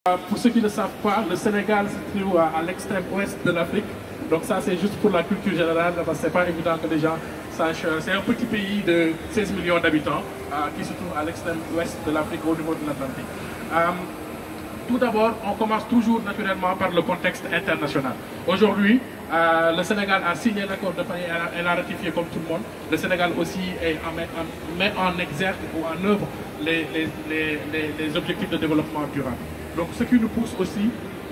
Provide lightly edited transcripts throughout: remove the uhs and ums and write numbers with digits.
Pour ceux qui ne savent pas, le Sénégal se trouve à l'extrême ouest de l'Afrique. Donc ça, c'est juste pour la culture générale, parce que ce n'est pas évident que les gens sachent. C'est un petit pays de 16 millions d'habitants qui se trouve à l'extrême ouest de l'Afrique, au niveau de l'Atlantique. Tout d'abord, on commence toujours naturellement par le contexte international. Aujourd'hui, le Sénégal a signé l'accord de Paris et l'a ratifié comme tout le monde. Le Sénégal aussi met en exergue ou en œuvre les objectifs de développement durable. Donc ce qui nous pousse aussi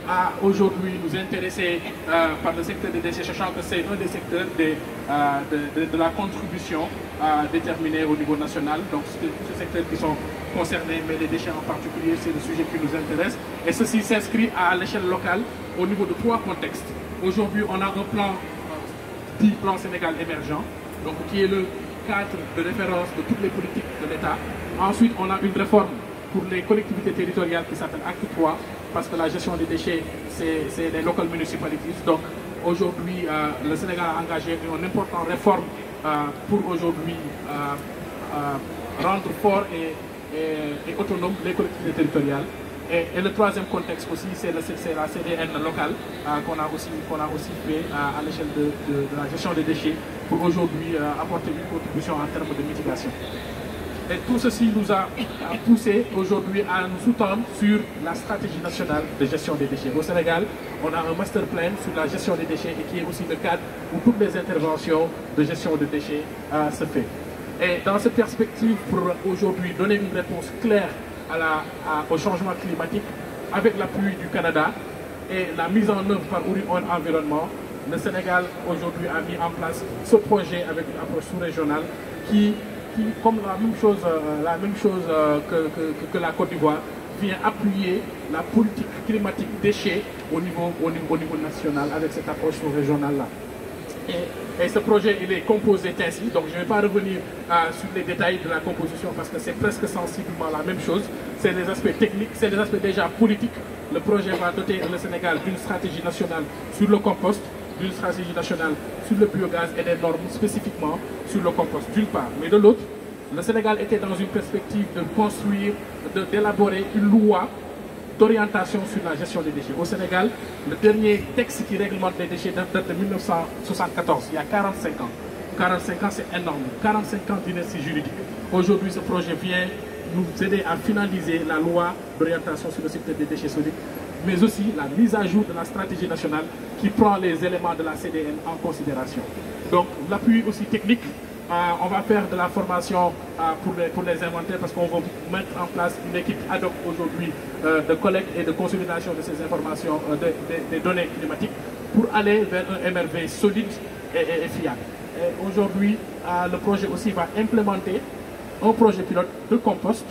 à aujourd'hui nous intéresser par le secteur des déchets, sachant que c'est un des secteurs de la contribution déterminée au niveau national. Donc c'est tous ces secteurs qui sont concernés, mais les déchets en particulier, c'est le sujet qui nous intéresse. Et ceci s'inscrit à l'échelle locale au niveau de 3 contextes. Aujourd'hui, on a un plan, dit plan Sénégal émergent, donc qui est le cadre de référence de toutes les politiques de l'État. Ensuite, on a une réforme pour les collectivités territoriales qui s'appelle Acte 3, parce que la gestion des déchets, c'est les local municipalities. Donc aujourd'hui, le Sénégal a engagé une importante réforme pour aujourd'hui rendre fort et autonome les collectivités territoriales. Et le troisième contexte aussi, c'est la CDN locale qu'on a aussi fait à l'échelle de la gestion des déchets pour aujourd'hui apporter une contribution en termes de mitigation. Et tout ceci nous a poussé aujourd'hui à nous sous-tendre sur la stratégie nationale de gestion des déchets. Au Sénégal, on a un master plan sur la gestion des déchets et qui est aussi le cadre où toutes les interventions de gestion des déchets se font. Et dans cette perspective, pour aujourd'hui donner une réponse claire au changement climatique, avec l'appui du Canada et la mise en œuvre par Orion Environnement, le Sénégal aujourd'hui a mis en place ce projet avec une approche sous-régionale qui comme la même chose que la Côte d'Ivoire, vient appuyer la politique climatique déchets au niveau national avec cette approche sous-régionale-là. Et ce projet, il est composé ainsi, donc je ne vais pas revenir sur les détails de la composition parce que c'est presque sensiblement la même chose. C'est les aspects techniques, c'est les aspects déjà politiques. Le projet va doter le Sénégal d'une stratégie nationale sur le compost, d'une stratégie nationale sur le biogaz et des normes spécifiquement sur le compost, d'une part. Mais de l'autre, le Sénégal était dans une perspective de construire, d'élaborer une loi d'orientation sur la gestion des déchets. Au Sénégal, le dernier texte qui réglemente les déchets date de 1974, il y a 45 ans. 45 ans, c'est énorme. 45 ans d'inertie juridique. Aujourd'hui, ce projet vient nous aider à finaliser la loi d'orientation sur le secteur des déchets solides, mais aussi la mise à jour de la stratégie nationale qui prend les éléments de la CDN en considération. Donc l'appui aussi technique, on va faire de la formation pour les inventaires parce qu'on va mettre en place une équipe ad hoc aujourd'hui de collecte et de consolidation de ces informations, des données climatiques pour aller vers un MRV solide et fiable. Aujourd'hui, le projet aussi va implémenter un projet pilote de compost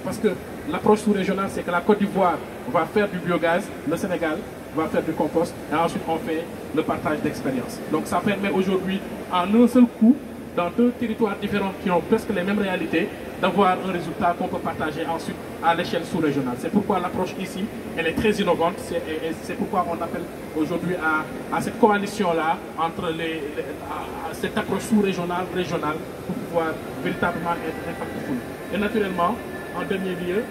parce que l'approche sous-régionale, c'est que la Côte d'Ivoire va faire du biogaz, le Sénégal va faire du compost et ensuite on fait le partage d'expérience. Donc ça permet aujourd'hui, en un seul coup, dans 2 territoires différents qui ont presque les mêmes réalités, d'avoir un résultat qu'on peut partager ensuite à l'échelle sous-régionale. C'est pourquoi l'approche ici, elle est très innovante. C'est pourquoi on appelle aujourd'hui à cette coalition-là entre cette approche sous-régionale, régionale, pour pouvoir véritablement être impactful. Et naturellement, en dernier lieu,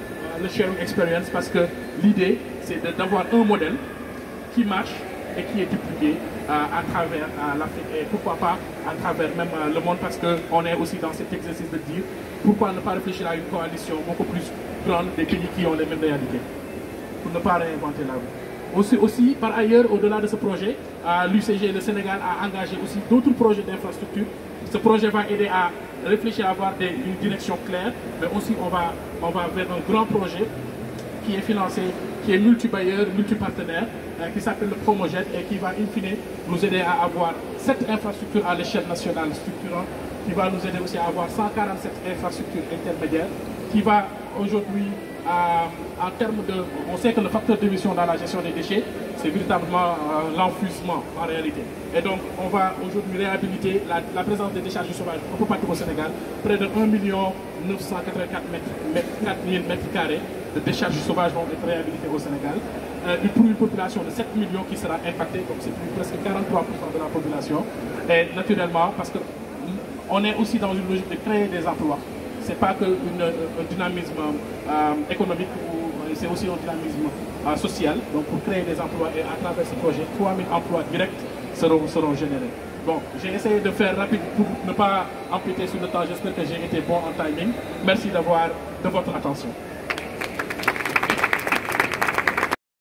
le sharing experience, parce que l'idée, c'est d'avoir un modèle qui marche et qui est dupliqué à travers l'Afrique et pourquoi pas à travers même le monde, parce qu'on est aussi dans cet exercice de dire pourquoi ne pas réfléchir à une coalition beaucoup plus grande des pays qui ont les mêmes réalités, pour ne pas réinventer la roue. Aussi, par ailleurs, au-delà de ce projet, l'UCG, le Sénégal, a engagé aussi d'autres projets d'infrastructure. Ce projet va aider à réfléchir à avoir une direction claire, mais aussi on va vers un grand projet qui est financé, qui est multi-bailleur, multi-partenaire, qui s'appelle le Promojet et qui va in fine nous aider à avoir cette infrastructure à l'échelle nationale structurante, qui va nous aider aussi à avoir 147 infrastructures intermédiaires, qui va aujourd'hui, en termes de... On sait que le facteur d'émission dans la gestion des déchets, c'est véritablement l'enfouissement en réalité. Et donc, on va aujourd'hui réhabiliter la présence des décharges sauvages un peu partout au Sénégal, près de 1 984 000 m² de décharges sauvages vont être réhabilitées au Sénégal. Pour une population de 7 millions qui sera impactée, donc c'est presque 43% de la population. Et naturellement, parce qu'on est aussi dans une logique de créer des emplois. Ce n'est pas qu'un dynamisme économique ou c'est aussi un dynamisme social, donc pour créer des emplois et à travers ce projet, 3000 emplois directs seront générés. Bon, j'ai essayé de faire rapide pour ne pas empiéter sur le temps. J'espère que j'ai été bon en timing. Merci de votre attention.